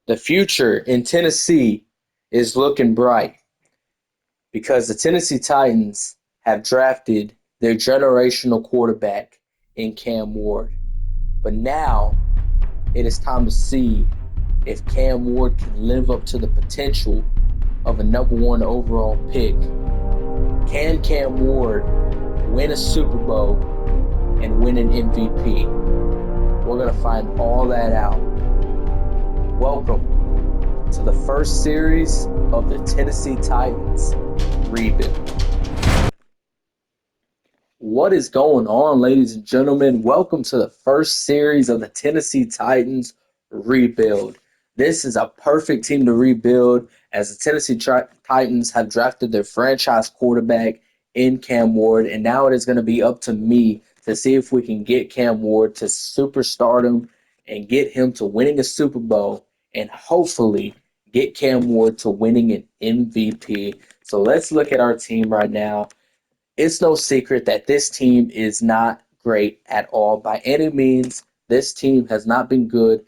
The future in Tennessee is looking bright because the Tennessee Titans have drafted their generational quarterback in Cam Ward. But now it is time to see if Cam Ward can live up to the potential of a number one overall pick. Can Cam Ward win a Super Bowl and win an MVP? We're going to find all that out. Welcome to the first series of the Tennessee Titans rebuild. What is going on, ladies and gentlemen? Welcome to the first series of the Tennessee Titans rebuild. This is a perfect team to rebuild as the Tennessee Titans have drafted their franchise quarterback in Cam Ward, and now it is going to be up to me to see if we can get Cam Ward to superstardom and get him to winning a Super Bowl and hopefully get Cam Ward to winning an MVP. So let's look at our team right now. It's no secret that this team is not great at all. By any means, this team has not been good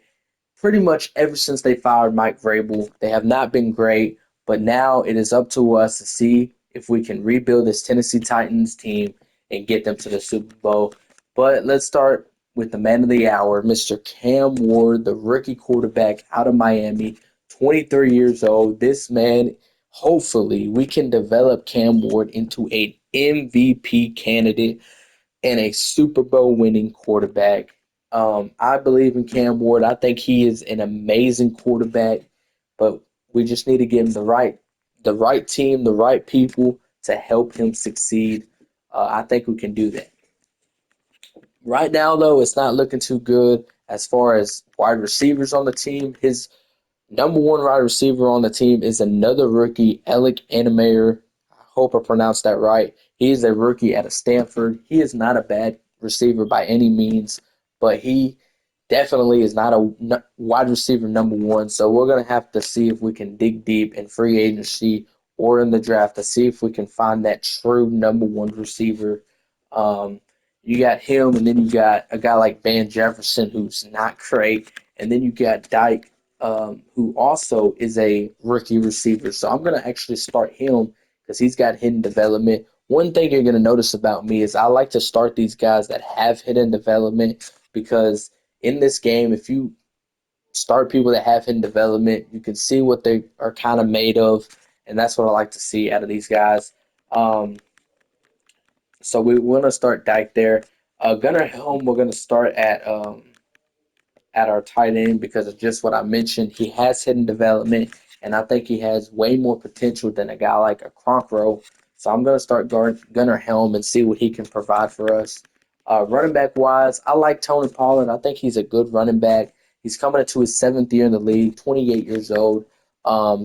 pretty much ever since they fired Mike Vrabel. They have not been great, but now it is up to us to see if we can rebuild this Tennessee Titans team and get them to the Super Bowl. But let's start with the man of the hour, Mr. Cam Ward, the rookie quarterback out of Miami, 23 years old. This man, hopefully, we can develop Cam Ward into an MVP candidate and a Super Bowl winning quarterback. I believe in Cam Ward. I think he is an amazing quarterback, but we just need to give him the right team, the right people to help him succeed. I think we can do that. Right now, though, it's not looking too good as far as wide receivers on the team. His number one wide receiver on the team is another rookie, Alec Anamayer. I hope I pronounced that right. He is a rookie out of Stanford. He is not a bad receiver by any means, but he definitely is not a wide receiver number one. So we're going to have to see if we can dig deep in free agency or in the draft to see if we can find that true number one receiver. You got him, and then you got a guy like Van Jefferson, who's not great, and then you got Dyke, who also is a rookie receiver. So I'm going to actually start him because he's got hidden development. One thing you're going to notice about me is I like to start these guys that have hidden development because in this game, if you start people that have hidden development, you can see what they are kind of made of, and that's what I like to see out of these guys. So we want to start Dyke there. Gunnar Helm, we're going to start at our tight end because of just what I mentioned. He has hidden development, and I think he has way more potential than a guy like a Cronkrow. So I'm going to start Gunnar Helm and see what he can provide for us. Running back wise, I like Tony Pollard. I think he's a good running back. He's coming into his seventh year in the league, 28 years old.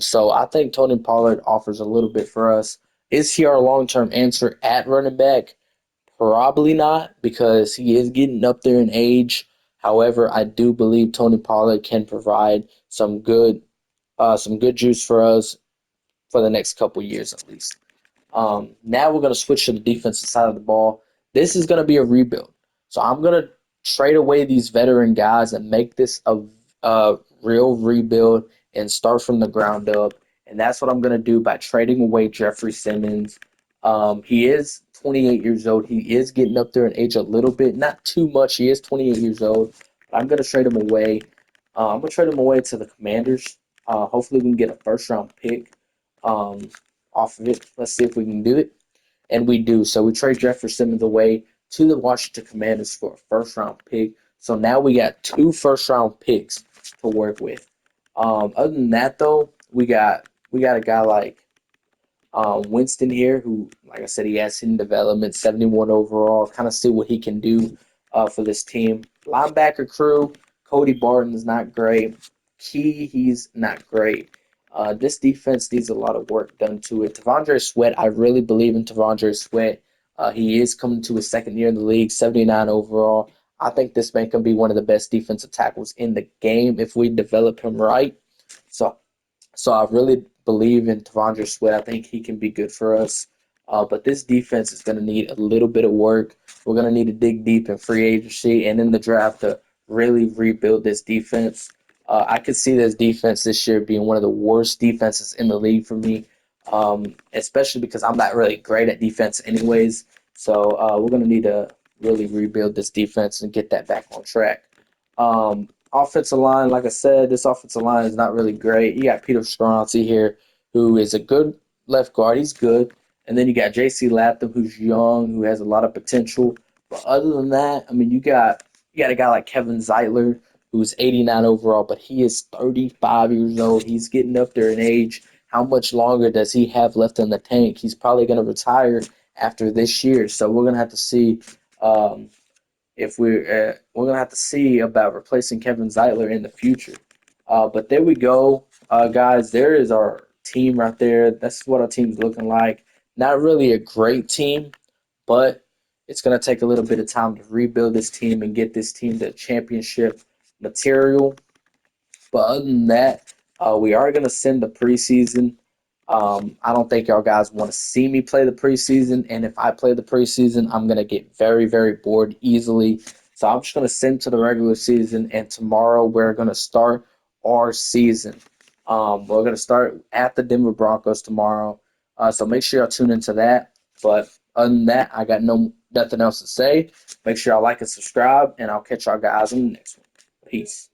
So I think Tony Pollard offers a little bit for us. Is he our long-term answer at running back? Probably not, because he is getting up there in age. However, I do believe Tony Pollard can provide some good juice for us for the next couple years at least. Now we're going to switch to the defensive side of the ball. This is going to be a rebuild, so I'm going to trade away these veteran guys and make this a real rebuild and start from the ground up. And that's what I'm going to do by trading away Jeffrey Simmons. He is 28 years old. He is getting up there in age a little bit, not too much. He is 28 years old. But I'm going to trade him away. I'm going to trade him away to the Commanders. Hopefully, we can get a first-round pick off of it. Let's see if we can do it. And we do. So we trade Jeffrey Simmons away to the Washington Commanders for a first-round pick. So now we got two first-round picks to work with. Other than that, though, we got a guy like Winston here, who, like I said, he has hidden development, 71 overall. Kind of see what he can do for this team. Linebacker crew, Cody Barton is not great. Key, he's not great. This defense needs a lot of work done to it. T'Vondre Sweat, I really believe in T'Vondre Sweat. He is coming to his second year in the league, 79 overall. I think this man can be one of the best defensive tackles in the game if we develop him right. So I really believe in T'Vondre Sweat. I think he can be good for us. But this defense is going to need a little bit of work. We're going to need to dig deep in free agency and in the draft to really rebuild this defense. I could see this defense this year being one of the worst defenses in the league for me, especially because I'm not really great at defense anyways. So we're going to need to really rebuild this defense and get that back on track. Offensive line, like I said, this offensive line is not really great. You got Peter Skoronski here, who is a good left guard. He's good. And then you got J.C. Latham, who's young, who has a lot of potential. But other than that, I mean, you got a guy like Kevin Zeitler, who's 89 overall, but he is 35 years old. He's getting up there in age. How much longer does he have left in the tank? He's probably going to retire after this year. So we're going to have to see if we're gonna have to see about replacing Kevin Zeitler in the future. But there we go, guys. There is our team right there. That's what our team's looking like. Not really a great team, but it's gonna take a little bit of time to rebuild this team and get this team to championship material. But other than that, we are going to send the preseason. I don't think y'all guys want to see me play the preseason. And if I play the preseason, I'm going to get very, very bored easily. So I'm just going to send to the regular season. And tomorrow we're going to start our season. We're going to start at the Denver Broncos tomorrow. So make sure y'all tune into that. But other than that, I got nothing else to say. Make sure y'all like and subscribe. And I'll catch y'all guys in the next one. Peace.